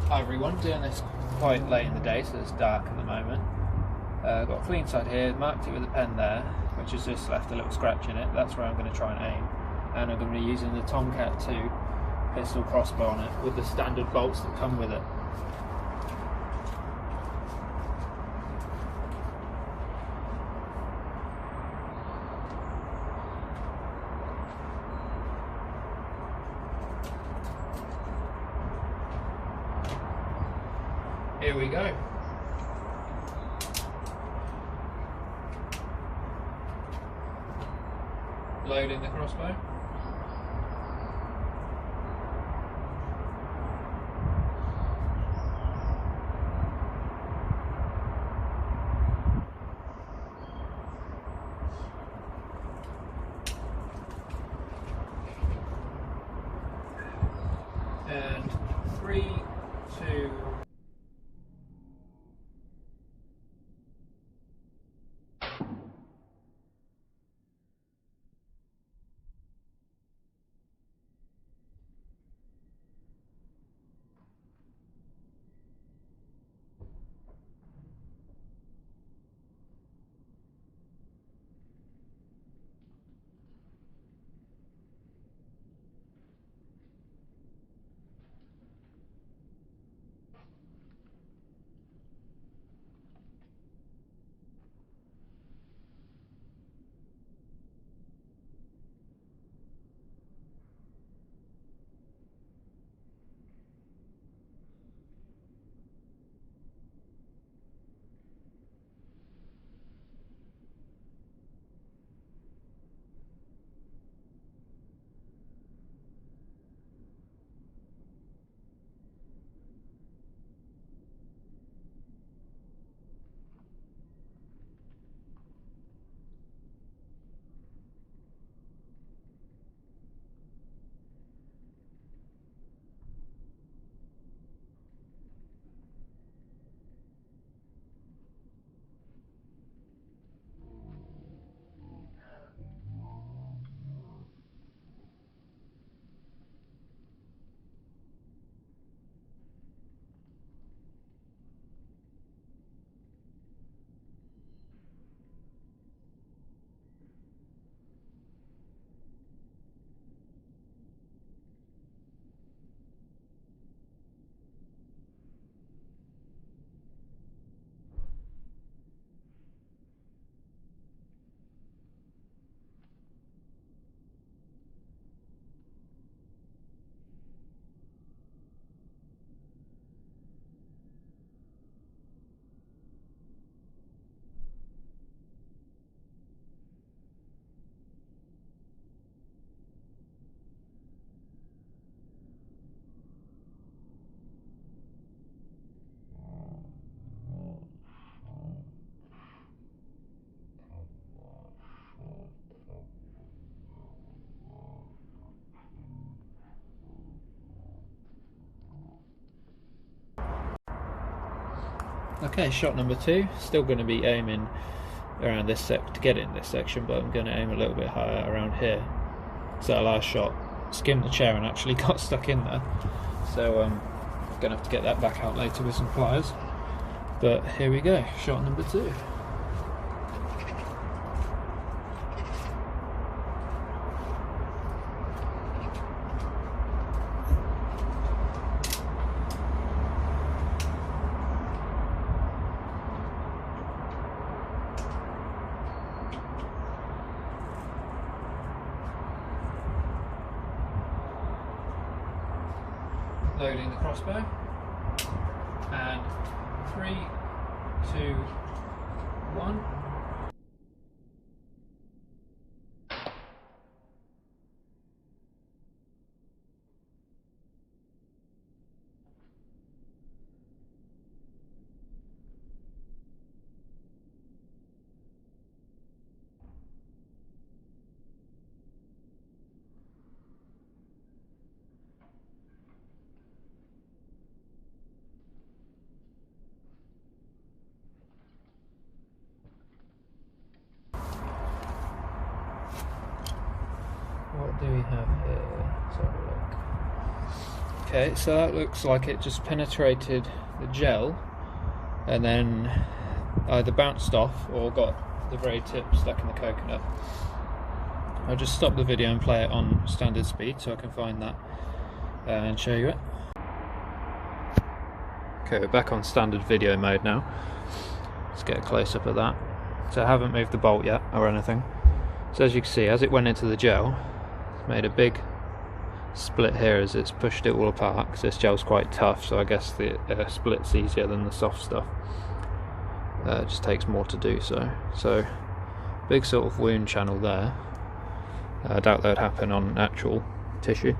Hi everyone, doing this quite late in the day, so it's dark at the moment. Got a clean side here, marked it with a pen there, which has just left a little scratch in it. That's where I'm going to try and aim. And I'm going to be using the Tomcat 2 pistol crossbow on it with the standard bolts that come with it. Here we go. Loading the crossbow. And 3, 2. Okay, shot number 2. Still going to be aiming around this to get in this section, but I'm going to aim a little bit higher around here. So that last shot skimmed the chair and actually got stuck in there. So I'm going to have to get that back out later with some pliers. But here we go, shot number 2. Loading the crossbow, and 3, 2, 1. What do we have here? Let's have a look. Okay, so that looks like it just penetrated the gel and then either bounced off or got the very tip stuck in the coconut. I'll just stop the video and play it on standard speed so I can find that and show you it. Okay, we're back on standard video mode now. Let's get a close-up of that. So I haven't moved the bolt yet or anything. So as you can see, as it went into the gel, it's made a big split here as it's pushed it all apart, because this gel's quite tough, so I guess the split's easier than the soft stuff. It just takes more to do so. So, big sort of wound channel there. I doubt that would happen on actual tissue.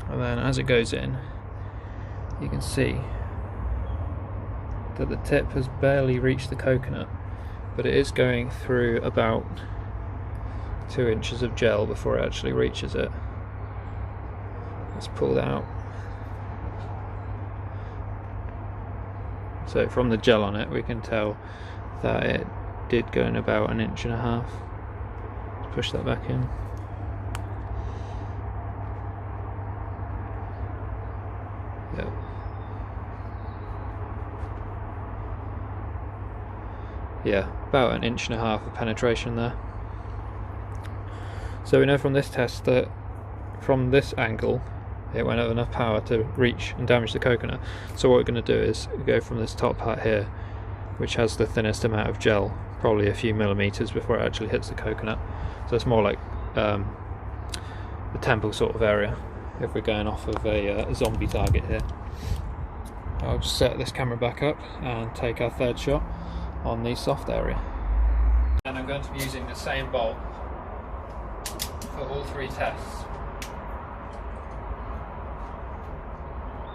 And then as it goes in, you can see that the tip has barely reached the coconut, but it is going through about 2 inches of gel before it actually reaches it. Let's pull that out. So from the gel on it we can tell that it did go in about 1.5 inches. Let's push that back in. Yep. Yeah, about 1.5 inches of penetration there. So we know from this test that from this angle it won't have enough power to reach and damage the coconut. So what we're going to do is go from this top part here, which has the thinnest amount of gel, probably a few millimeters before it actually hits the coconut. So it's more like the temple sort of area if we're going off of a zombie target here. I'll just set this camera back up and take our third shot on the soft area. And I'm going to be using the same bolt for all 3 tests.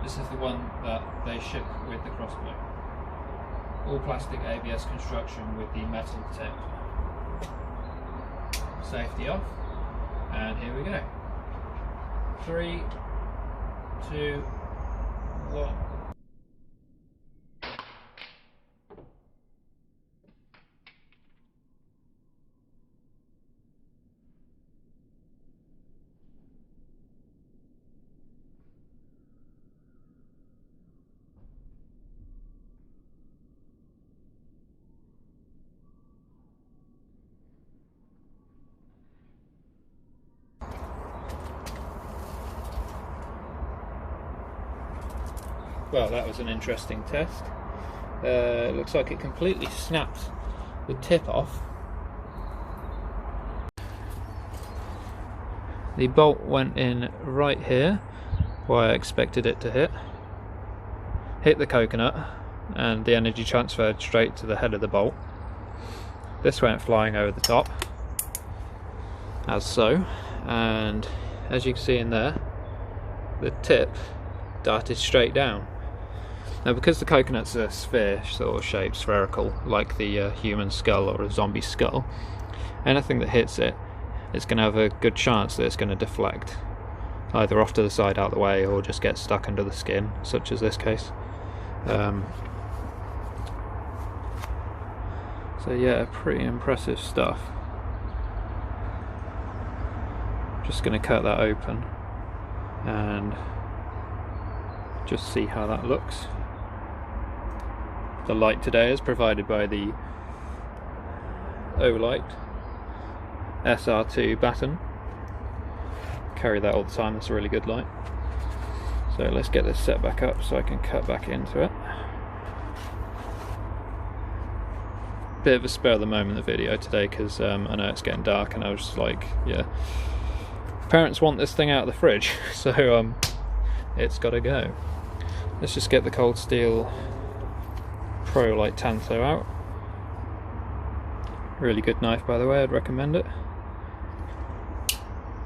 This is the one that they ship with the crossbow. All plastic ABS construction with the metal tip. Safety off, and here we go. 3, 2, 1. Well, that was an interesting test. It looks like it completely snapped the tip off. The bolt went in right here where I expected it to hit the coconut, and the energy transferred straight to the head of the bolt. This went flying over the top, as so, and as you can see in there, the tip darted straight down. Now, because the coconut's a sphere sort of shape, spherical, like the human skull or a zombie skull, anything that hits it, it's going to have a good chance that it's going to deflect, either off to the side out the way or just get stuck under the skin, such as this case. So yeah, pretty impressive stuff. Just going to cut that open and just see how that looks. The light today is provided by the Olight SR2 baton. Carry that all the time, that's a really good light. So let's get this set back up so I can cut back into it. Bit of a spur of the moment video today, because I know it's getting dark and I was just like, yeah, parents want this thing out of the fridge, so it's got to go. Let's just get the Cold Steel Pro Light Tanto out. Really good knife, by the way, I'd recommend it.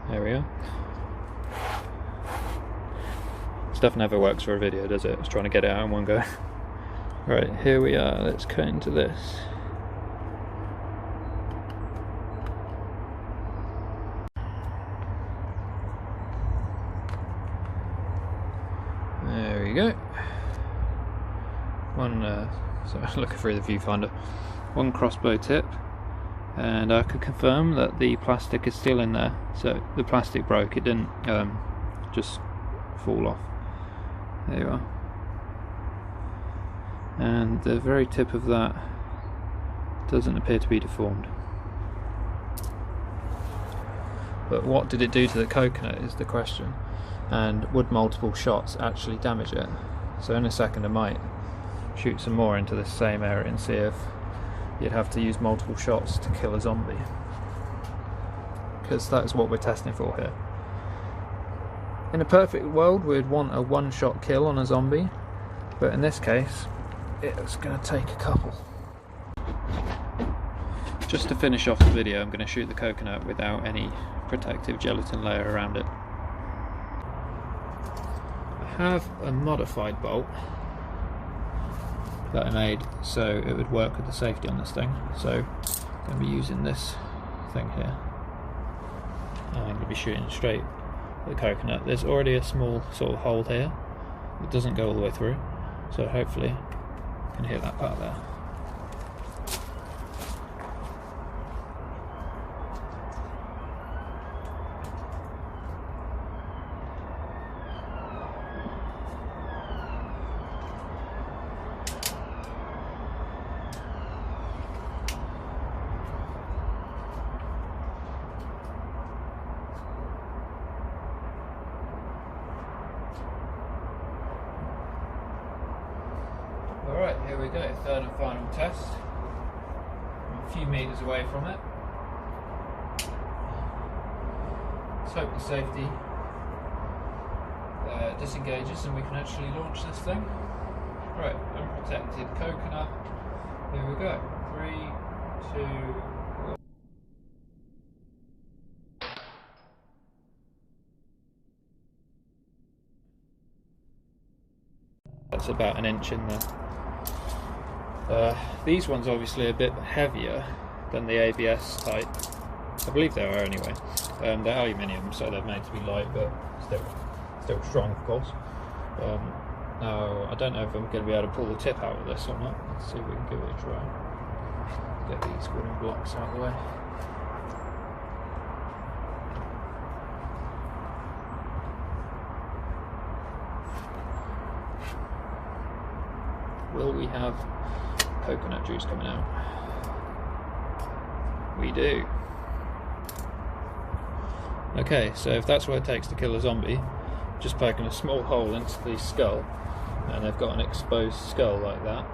There we go. Stuff never works for a video, does it? I was trying to get it out in one go. Right, here we are, let's cut into this. There we go. So I'm looking through the viewfinder. One crossbow tip, and I could confirm that the plastic is still in there. So the plastic broke, it didn't just fall off. There you are. And the very tip of that doesn't appear to be deformed. But what did it do to the coconut is the question, and would multiple shots actually damage it? So in a second I might shoot some more into the same area and see if you'd have to use multiple shots to kill a zombie, because that is what we're testing for here. In a perfect world we'd want a one-shot kill on a zombie, but in this case it's going to take a couple. Just to finish off the video, I'm going to shoot the coconut without any protective gelatin layer around it. I have a modified bolt that I made so it would work with the safety on this thing. So I'm going to be using this thing here. I'm going to be shooting straight at the coconut. There's already a small sort of hole here. It doesn't go all the way through, so hopefully I can hit that part there. Alright, here we go, third and final test. I'm a few metres away from it. Let's hope the safety disengages and we can actually launch this thing. Right, unprotected coconut. Here we go. 3, 2, 1. That's about an inch in there. These ones obviously a bit heavier than the ABS type. I believe they are anyway. They're aluminium, so they're made to be light, but still strong, of course. Now, I don't know if I'm going to be able to pull the tip out of this or not. Let's see if we can give it a try. Get these wooden blocks out of the way. Will we have coconut juice coming out? We do. Okay, so if that's what it takes to kill a zombie, just poking a small hole into the skull, and they've got an exposed skull like that,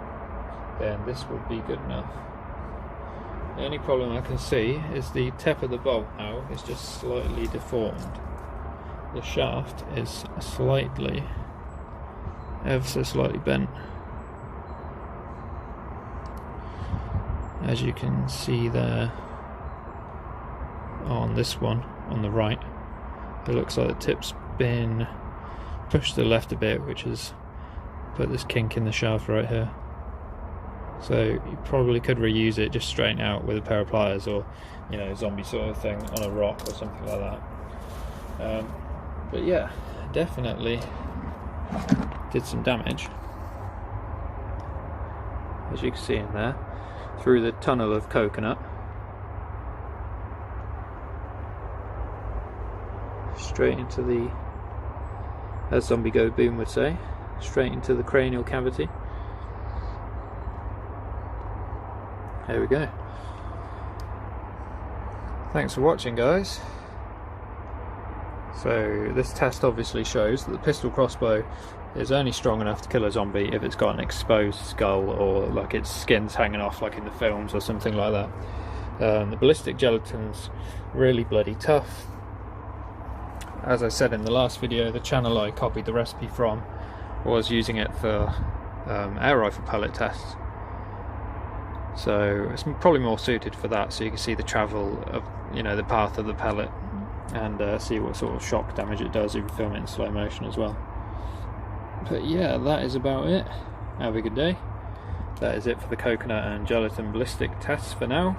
then this would be good enough. The only problem I can see is the tip of the bolt now is just slightly deformed. The shaft is slightly, ever so slightly bent. As you can see there on this one on the right, it looks like the tip's been pushed to the left a bit, which has put this kink in the shaft right here. So you probably could reuse it, just straighten out with a pair of pliers, or zombie sort of thing on a rock or something like that. But yeah, definitely did some damage, as you can see in there, through the tunnel of coconut. Straight into the, as Zombie Go Boom would say, straight into the cranial cavity. There we go. Thanks for watching, guys. So this test obviously shows that the pistol crossbow is only strong enough to kill a zombie if it's got an exposed skull, or like its skin's hanging off like in the films or something like that. The ballistic gelatin's really bloody tough. As I said in the last video, the channel I copied the recipe from was using it for air rifle pellet tests. So it's probably more suited for that, so you can see the travel of the path of the pellet, and see what sort of shock damage it does if you film it in slow motion as well. But yeah, that is about it. Have a good day. That is it for the coconut and gelatin ballistic tests for now,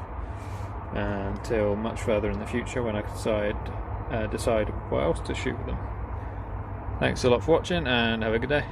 until much further in the future when I decide what else to shoot with them. Thanks a lot for watching, and have a good day.